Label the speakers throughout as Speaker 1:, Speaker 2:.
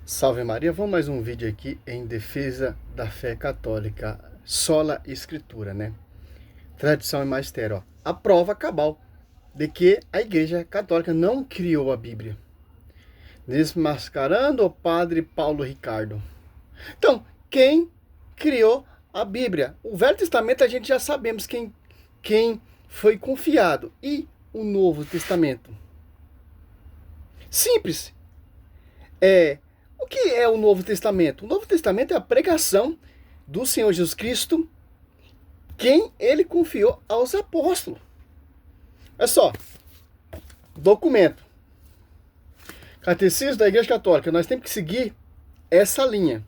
Speaker 1: Salve Maria, vamos mais um vídeo aqui em defesa da fé católica, sola escritura, né? Tradição e magistério, ó. A prova cabal de que a Igreja Católica não criou a Bíblia. Desmascarando o padre Paulo Ricardo. Então, quem criou a Bíblia? O Velho Testamento a gente já sabemos quem foi confiado. E o Novo Testamento? Simples. O que é o Novo Testamento? O Novo Testamento é a pregação do Senhor Jesus Cristo, quem ele confiou aos apóstolos. Olha só, documento. Catecismo da Igreja Católica. Nós temos que seguir essa linha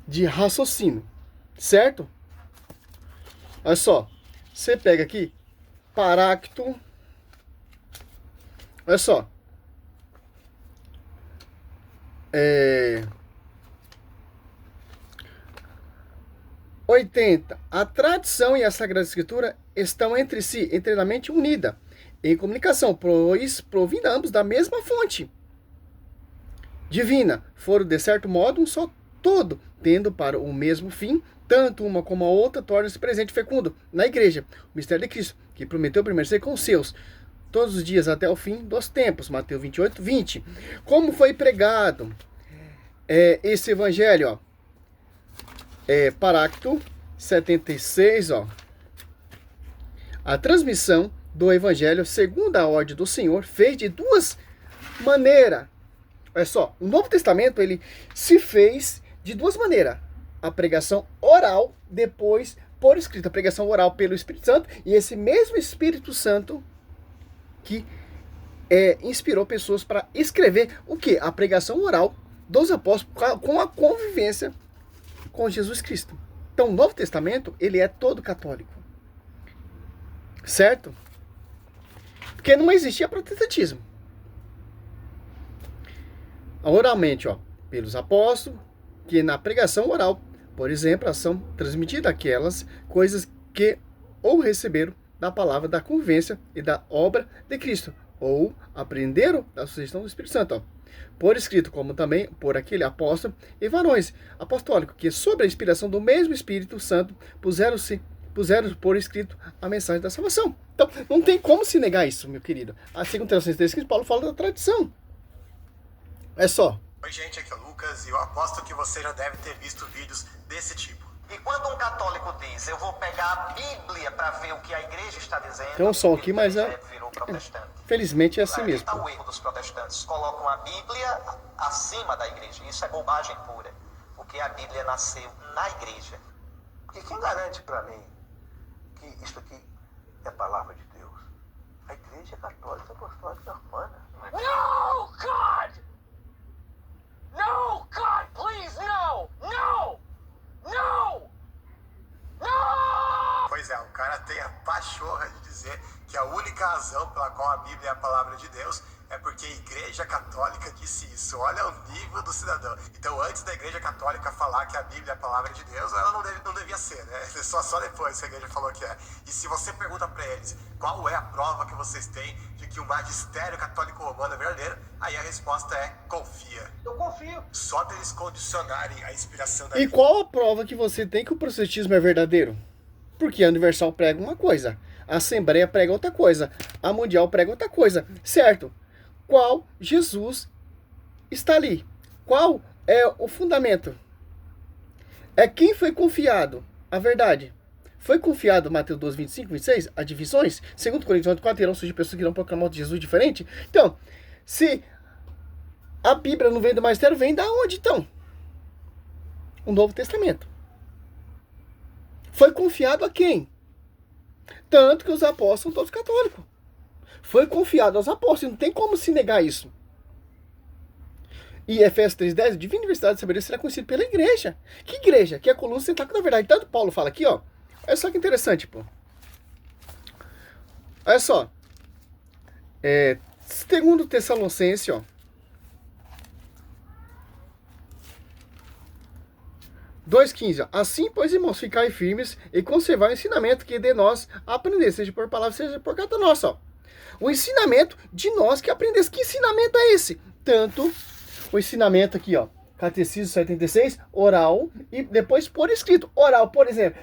Speaker 1: de raciocínio, certo? Olha só, você pega aqui, paráclito. Olha só. 80. A tradição e a Sagrada Escritura estão entre si, inteiramente unidas, em comunicação, pois provindo ambos da mesma fonte divina, foram de certo modo um só todo, tendo para o mesmo fim, tanto uma como a outra torna-se presente e fecundo na Igreja, o mistério de Cristo, que prometeu permanecer com os seus todos os dias até o fim dos tempos. Mateus 28, 20. Como foi pregado esse evangelho, ó, paráclito 76, ó. A transmissão do evangelho segundo a ordem do Senhor fez de duas maneiras. Olha só, o Novo Testamento ele se fez de duas maneiras. A pregação oral, depois por escrito, a pregação oral pelo Espírito Santo, e esse mesmo Espírito Santo que inspirou pessoas para escrever o que? A pregação oral dos apóstolos com a convivência com Jesus Cristo. Então, o Novo Testamento, ele é todo católico. Certo? Porque não existia protestantismo. Oralmente, ó, pelos apóstolos, que na pregação oral, por exemplo, elas são transmitidas aquelas coisas que ou receberam da palavra da convivência e da obra de Cristo, ou aprenderam da sugestão do Espírito Santo, ó, por escrito, como também por aquele apóstolo e varões apostólicos, que sob a inspiração do mesmo Espírito Santo puseram por escrito a mensagem da salvação. Então, não tem como se negar isso, meu querido. A segunda Tessalonicenses que Paulo fala da tradição. É só.
Speaker 2: Oi, gente, aqui é o Lucas e eu aposto que você já deve ter visto vídeos desse tipo.
Speaker 3: E quando um católico diz, eu vou pegar a Bíblia para ver o que a igreja está dizendo,
Speaker 1: tem um som aqui, mas
Speaker 3: virou protestante.
Speaker 1: Felizmente é assim
Speaker 3: Aí
Speaker 1: mesmo.
Speaker 3: está o erro dos protestantes. Colocam a Bíblia acima da igreja. Isso é bobagem pura. Porque a Bíblia nasceu na igreja.
Speaker 4: Porque quem garante para mim que isso aqui é palavra de Deus? A Igreja Católica Apostólica Romana.
Speaker 5: No, God! No, God, please, no! No! No! No!
Speaker 2: Pois é, o cara tem a pachorra de dizer que a única razão pela qual a Bíblia é a palavra de Deus é porque a Igreja Católica disse isso. Olha o nível do cidadão. Então, antes da Igreja Católica falar que a Bíblia é a palavra de Deus, ela não devia ser, né? Só depois que a Igreja falou que é. E se você pergunta para eles qual é a prova que vocês têm de que o magistério católico romano é verdadeiro, aí a resposta é confia.
Speaker 4: Eu confio.
Speaker 2: Só deles condicionarem a inspiração da
Speaker 1: E qual a prova que você tem que o protestantismo é verdadeiro? Porque a Universal prega uma coisa, a Assembleia prega outra coisa, a Mundial prega outra coisa, certo? Qual Jesus está ali? Qual é o fundamento? É quem foi confiado a verdade. Foi confiado, Mateus 12, 25, 26, a divisões? Segundo Coríntios 4, irão surgir pessoas que irão proclamar o Jesus diferente? Então, se a Bíblia não vem do magistério, vem da onde então? O Novo Testamento. Foi confiado a quem? Tanto que os apóstolos são todos católicos. Foi confiado aos apóstolos, não tem como se negar isso. E Efésios 3,10, divina universidade de sabedoria será conhecido pela igreja. Que igreja? Que é a coluna central da verdade. Tanto Paulo fala aqui, ó. Olha só que interessante, pô. Olha só. Segundo Tessalonicenses, ó. 2,15. Assim, pois, irmãos, ficai firmes e conservar o ensinamento que de nós aprender, seja por palavra, seja por carta nossa, ó. O ensinamento de nós que aprendemos. Que ensinamento é esse? Tanto o ensinamento aqui, ó. Catecismo 76, oral e depois por escrito. Oral, por exemplo,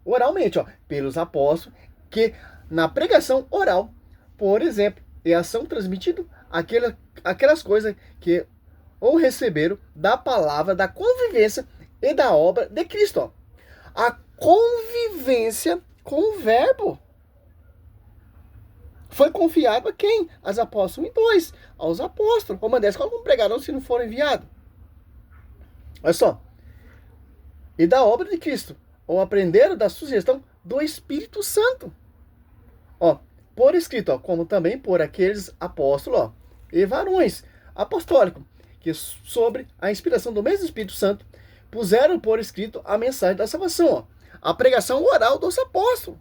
Speaker 1: oralmente, ó, pelos apóstolos, que na pregação oral, por exemplo, são transmitidos aquelas coisas que ou receberam da palavra, da convivência e da obra de Cristo. Ó. A convivência com o verbo foi confiado a quem? As apóstolos 1 e 2, aos apóstolos. Como disse, como pregarão se não forem enviados? Olha só. E da obra de Cristo, ou aprenderam da sugestão do Espírito Santo. Ó, por escrito, ó, como também por aqueles apóstolos, ó, e varões apostólicos, que sobre a inspiração do mesmo Espírito Santo, puseram por escrito a mensagem da salvação, ó, a pregação oral dos apóstolos.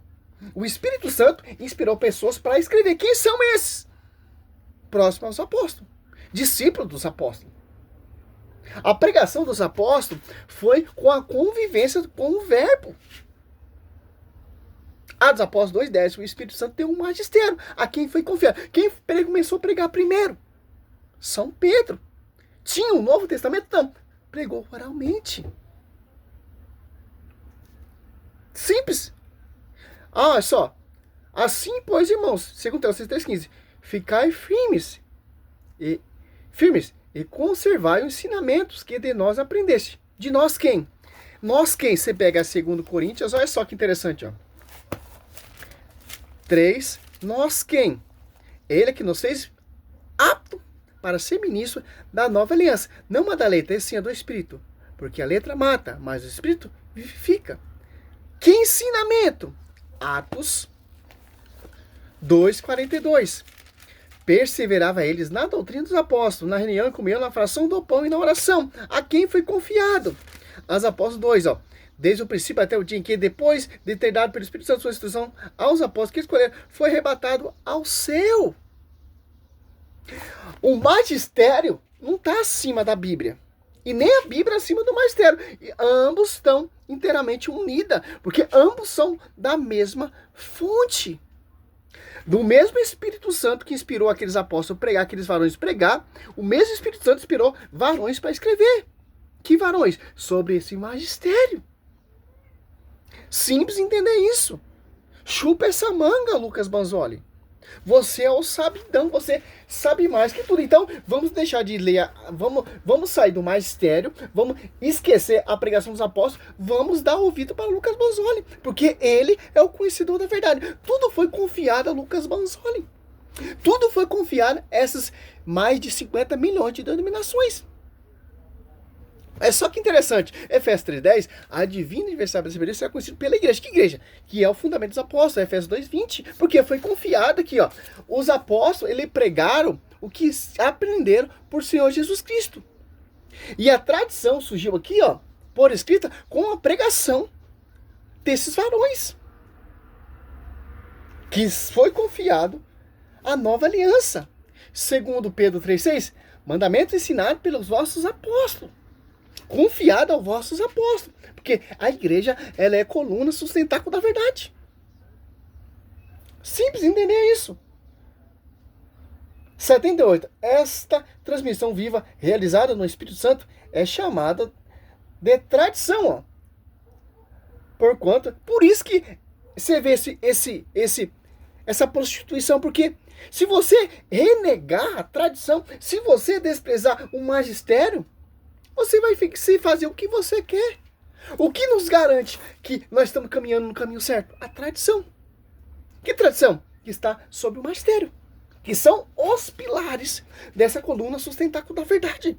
Speaker 1: O Espírito Santo inspirou pessoas para escrever. Quem são esses? Próximos aos apóstolos, discípulos dos apóstolos. A pregação dos apóstolos foi com a convivência com o verbo. Atos Apóstolos 2:10, o Espírito Santo tem um magistério a quem foi confiado. Quem começou a pregar primeiro? São Pedro. Tinha o Novo Testamento? Não. Pregou oralmente. Simples. Olha só. Assim, pois, irmãos, 2 Tessalonicenses 3:15, ficai firmes e conservai os ensinamentos que de nós aprendeste. De nós quem? Nós quem? Você pega a 2 Coríntios, olha só que interessante, ó. 3, nós quem? Ele que nos fez apto para ser ministro da nova aliança. Não a da letra, e sim a do Espírito. Porque a letra mata, mas o Espírito vivifica. Que ensinamento? Atos 2:42. Perseverava eles na doutrina dos apóstolos, na reunião, comiam na fração do pão e na oração. A quem foi confiado? As apóstolos 2, ó. Desde o princípio até o dia em que, depois de ter dado pelo Espírito Santo sua instrução aos apóstolos que escolheram, foi arrebatado ao céu. O magistério não está acima da Bíblia. E nem a Bíblia acima do magistério. E ambos estão inteiramente unidos, porque ambos são da mesma fonte. Do mesmo Espírito Santo que inspirou aqueles apóstolos a pregar, aqueles varões pregar, o mesmo Espírito Santo inspirou varões para escrever. Que varões? Sobre esse magistério. Simples entender isso. Chupa essa manga, Lucas Banzoli. Você é o sabidão, você sabe mais que tudo. Então, vamos deixar de ler, vamos sair do magistério, vamos esquecer a pregação dos apóstolos, vamos dar ouvido para Lucas Banzoli, porque ele é o conhecedor da verdade. Tudo foi confiado a Lucas Banzoli. Tudo foi confiado a essas mais de 50 milhões de denominações. É só que interessante, Efésios 3:10, a divina universidade brasileira será conhecida pela igreja. Que igreja? Que é o fundamento dos apóstolos, Efésios 2:20, porque foi confiado aqui, ó. Os apóstolos, eles pregaram o que aprenderam por Senhor Jesus Cristo. E a tradição surgiu aqui, ó, por escrita, com a pregação desses varões. Que foi confiado a nova aliança. Segundo Pedro 3:6, mandamentos ensinados pelos vossos apóstolos. Confiado aos vossos apóstolos. Porque a igreja, ela é coluna sustentáculo da verdade. Simples entender isso. 78. Esta transmissão viva, realizada no Espírito Santo, é chamada de tradição. Ó. Por isso que você vê essa prostituição. Porque se você renegar a tradição, se você desprezar o magistério, você vai se fazer o que você quer. O que nos garante que nós estamos caminhando no caminho certo? A tradição. Que tradição? Que está sob o magistério. Que são os pilares dessa coluna sustentáculo da verdade.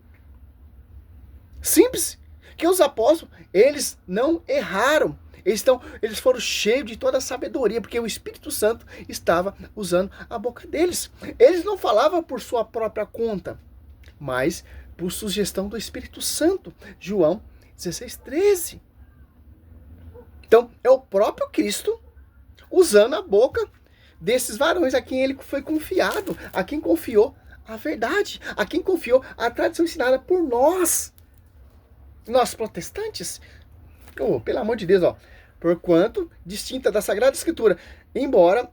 Speaker 1: Simples. Que os apóstolos, eles não erraram. Eles foram cheios de toda a sabedoria, porque o Espírito Santo estava usando a boca deles. Eles não falavam por sua própria conta, mas por sugestão do Espírito Santo. João 16:13. Então, é o próprio Cristo usando a boca desses varões a quem ele foi confiado, a quem confiou a verdade, a quem confiou a tradição ensinada por nós protestantes. Oh, pelo amor de Deus, ó. Porquanto distinta da Sagrada Escritura, embora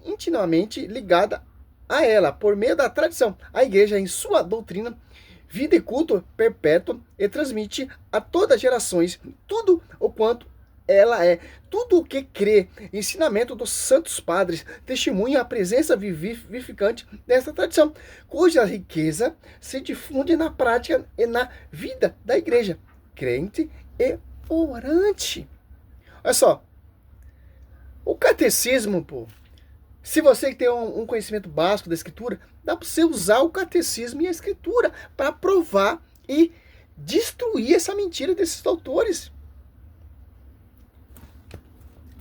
Speaker 1: intimamente ligada a ela, por meio da tradição, a igreja em sua doutrina vida e culto perpétuo e transmite a todas as gerações tudo o quanto ela é. Tudo o que crê, ensinamento dos santos padres, testemunha a presença vivificante dessa tradição, cuja riqueza se difunde na prática e na vida da igreja, crente e orante. Olha só, o catecismo, pô, se você tem um conhecimento básico da escritura, dá para você usar o catecismo e a escritura para provar e destruir essa mentira desses autores.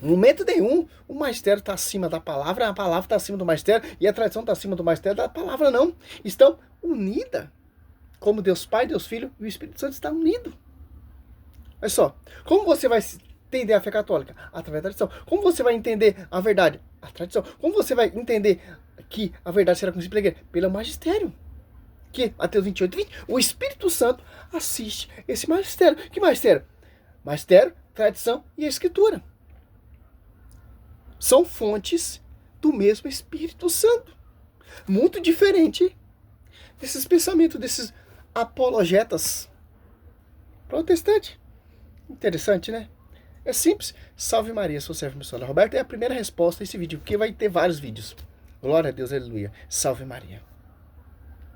Speaker 1: No momento nenhum, o magistério está acima da palavra, a palavra está acima do magistério e a tradição está acima do magistério, da palavra não. Estão unidas. Como Deus Pai, Deus Filho e o Espírito Santo estão unidos. Olha só, como você vai entender a fé católica? Através da tradição. Como você vai entender a verdade? A tradição. Como você vai entender que a verdade será conhecida pela igreja? Pelo magistério. Que, Mateus 28:20, o Espírito Santo assiste esse magistério. Que magistério? Magistério, tradição e a escritura. São fontes do mesmo Espírito Santo. Muito diferente desses pensamentos, desses apologetas protestantes. Interessante, né? É simples. Salve Maria, sou o servo missionário Roberto. É a primeira resposta a esse vídeo, porque vai ter vários vídeos. Glória a Deus, aleluia. Salve Maria.